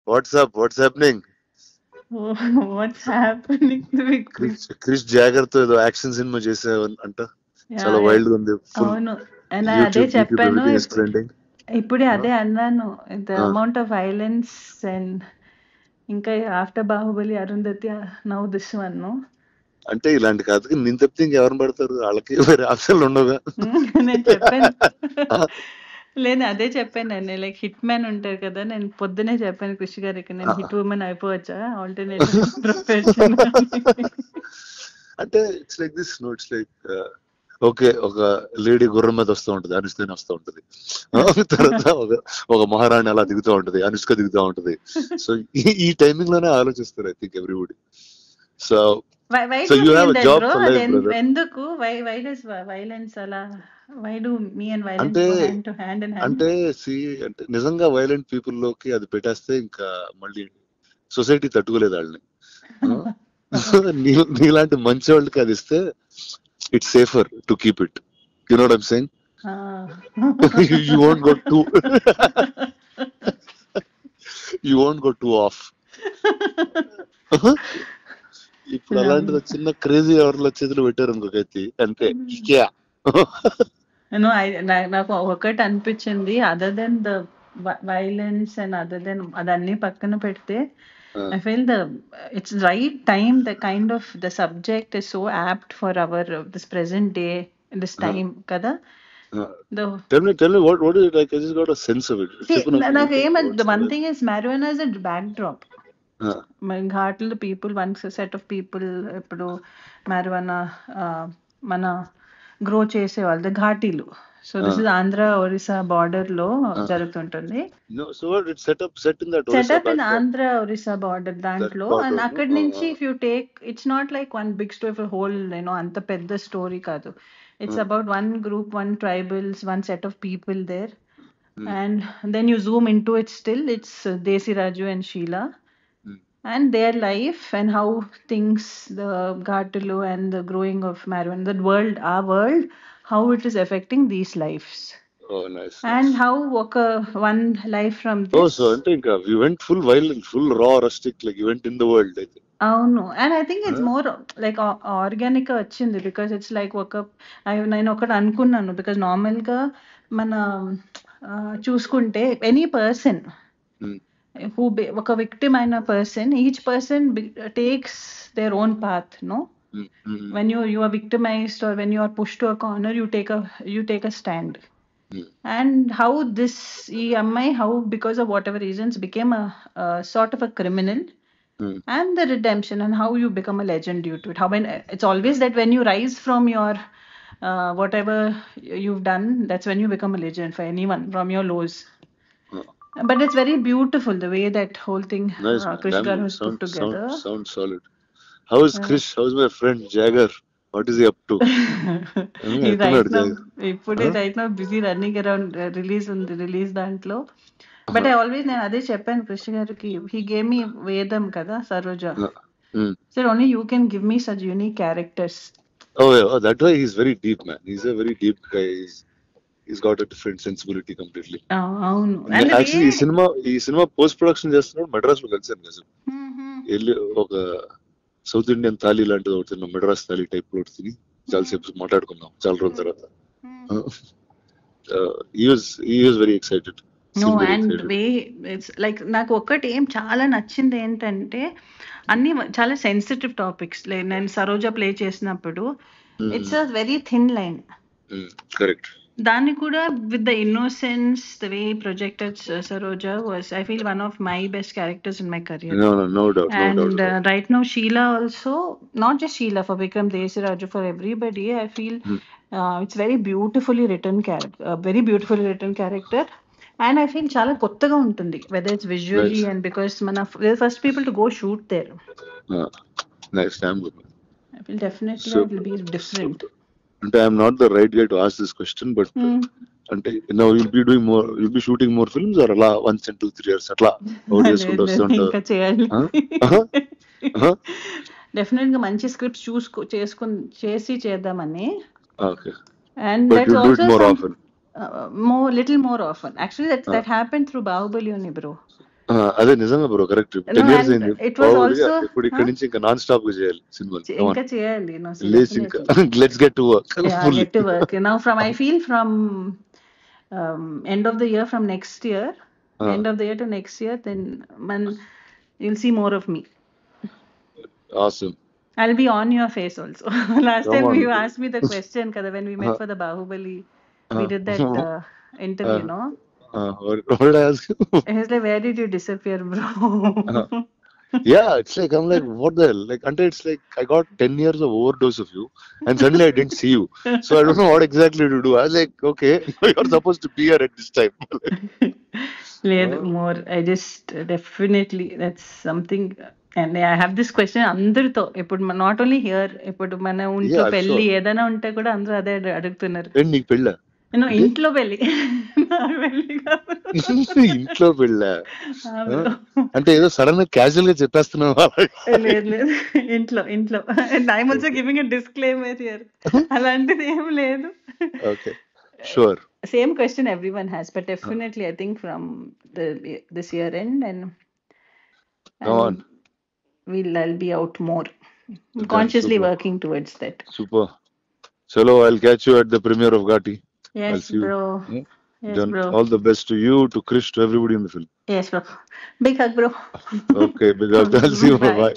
Watts happening? What's happening with Krish Jagar తో ఏదో action cinema చేసావు అంట, చాలా వైల్డ్ గా ఉంది. ఫుల్ అవును, అదే చెప్పాను. ట్రెండింగ్. ఇప్పుడే అదే అన్నాను, the amount of violence and ఇంకా after Baahubali Arundhati now this one. అంటే ఇలాంటి కథకి నేను తప్పితే ఇంకెవరిని పడతారు, వాళ్ళకి వేరే ఆప్షన్లు ఉండవుగా. నేను చెప్పాను లేదు, అదే చెప్పాను నేను, లైక్ హిట్ మ్యాన్ ఉంటారు కదా, నేను పొద్దునే చెప్పాను కృషి గారికి, నేను హిట్ ఉమెన్ అయిపోవచ్చా ఆల్టర్నేట్ ప్రొఫెషన్. అంటే it's like this, no it's like okay, ఒక లేడీ గుర్రం మీద వస్తూ ఉంటది, అనుష్కని వస్తూ ఉంటది. తర్వాత ఒక మహారాణి అలా దిగుతూ ఉంటది, అనుష్క దిగుతూ ఉంటది. సో ఈ టైమింగ్ లోనే ఆలోచిస్తారు I think everybody. So So you have a job for life, brother. ఎందుకు why does violence అలా, why do me and violence go hand to hand in hand? అంటే అంటే నిజంగా వైలెంట్ పీపుల్ లోకి అది పెట్టేస్తే ఇంకా మళ్ళీ సొసైటీ తట్టుకోలేదు వాళ్ళని. నీలాంటి మంచి వాళ్ళకి అది ఇస్తే it's safer to keep it. You know what I'm saying? You won't go too off. ఇప్పుడు అలాంటిది చిన్న క్రేజీ ఎవరిలో చేతులు పెట్టారు ఇంకొకైతే అంతే. నాకు ఒకటి అనిపించింది, other than the violence and other than అదన్నీ పక్కన పెడితే, I feel it's right time, the kind of the subject is so apt for our this present day, this time kada. Tell me what is it like? I just got a sense of it. The one thing is marijuana is a backdrop. ఘాట్లు people, one set of people ఇప్పుడు marijuana మన grow చేసేవాళ్ళు ఘాటీలు. So this is Andhra Orissa border లో జరుగుతుంటుంది. Setup in Andhra Orissa border దాంట్లో. And అక్కడి నుంచి if you take, it's not like one big story whole, అంత పెద్ద స్టోరీ కాదు. It's about one group, one tribals, one set of people there. And then you zoom in to it, still it's Desiraju and Sheela and their life and how things, the Ghatulu and the growing of marijuana, that world, our world, how it is affecting these lives. Oh, nice. And how one life from this. Oh, so I think you went full violent, full raw, rustic, like you went in the world, I think. అవును, and I think it's more like organic వచ్చింది, because it's like నేను ఒకటి అనుకున్నాను, because normal గా మన చూసుకుంటే any person who ఒక victim అయిన person, each person takes their own path, no? When you are victimized or when you are pushed to a corner, you take a stand. And how this EMI, how because of whatever reasons became a sort of a criminal, and the redemption, and how you become a legend due to it. How when it's always that when you rise from your whatever you've done, that's when you become a legend for anyone, from your lows. But it's very beautiful the way that whole thing Krish Garu has put together. Sounds solid. How is Krish? How's my friend Jagger? What is he up to? Right now busy running around release దాంట్లో. But I always నేను అదే చెప్పాను కృష్ గారికి, he gave me Vedam kada Saroja. Said only you can give me such unique characters. Oh yeah, that way he's very deep, man. He's a very deep guy. He's got a different sensibility completely. అవును. Actually ఈ cinema post production చేస్తున్నాడు మెడ్రాస్ లో కలిసాను కదా. వెళ్ళి ఒక south Indian thali లాంటిది ఒకటి తిన్నాం, మెడ్రాస్ థాలీ టైప్ ఒకటి తిని చాలాసేపు మాట్లాడుకున్నాం చాలా రోజుల తర్వాత. he was very excited. No, and way it's like నాకు ఒక్కటి ఏం చాలా నచ్చింది ఏంటంటే, అన్ని చాలా సెన్సిటివ్ టాపిక్స్. నేను సరోజా ప్లే చేసినప్పుడు it's a very thin line. Correct. దాన్ని కూడా with the innocence, the way he projected Saroja was, I feel, one of my best characters in my career. No doubt. And right now Sheila also, not just Sheila, for Vikram Desiraju, for everybody, I feel it's very beautifully written character. And I feel చాలా కొత్తగా ఉంటుంది, whether it's visually and because we're the first people to go shoot there. Nice time. I feel definitely it will be different. అంటే I'm not the right guy to ask this question, but అంటే now you'll be shooting more films or అలా once in 2-3 years అట్లా చేసుకుంటూ వస్తుంటారు? ఇంకా చేయాలి definite గా మంచి స్క్రిప్ట్స్ చేసి చేద్దామని. Okay. And But that's you do it also more often. little more often. Actually that happened through Bahubali only, bro. అదే నిజంగా bro, correct. No, 10 years and అయింది. it was Probably also, ఇప్పుడు ఇక్కడ నుంచి ఇంకా నాన్ స్టాప్ గా చేయాలి సినిమాలు. ఇంకా చేయాలి, no, so లేచి ఇంకా definitely. Let's get to work Yeah, fully. get to work. Now I feel from end of the year, from next year, end of the year to next year, then you'll see more of me. Awesome. I'll be on your face also. Last Come time on. you asked me the question, kada, when we met for the Bahubali, we did that interview, no? What did I ask you? He was like, where did you disappear, bro? Yeah, it's like I'm like, what the hell? Like, until it's like I got 10 years of overdose of you, and suddenly I didn't see you. So I don't know what exactly to do. I was like, okay, you're supposed to be here at this time. లేదు, more. I just definitely, that's something. And I have this question అందరితో, ఇప్పుడు not only here, ఇప్పుడు మన ఇంట్లో Yeah, పెళ్లి sure. ఏదైనా ఉంటే కూడా అందరూ అదే అడుగుతున్నారు. ఏంటి నీకు పెళ్ళా? నేను ఇంట్లో పెళ్లి, నాకు పెళ్లి కాదు. ఇంట్లో పెళ్ళా? ఆ bro. అంటే ఏదో సడన్ గా క్యాజువల్ గా చెప్పేస్తున్నావా? లేదు లేదు, ఇంట్లో ఇంట్లో. And I'm also giving a disclaimer here. అలాంటిది ఏం లేదు. Okay, sure. Same question everyone has, but definitely I think from this year end, and Go on. I'll be out more. I'm consciously super. working towards that. Super. Chalo, I'll catch you at the premiere of Ghati. I'll Yes, see you. bro. Yes, Then bro. all the best to you, to Krish, to everybody in the film. Yes, bro. Big hug, bro. Okay, big up. I'll see you. Bye. Bye.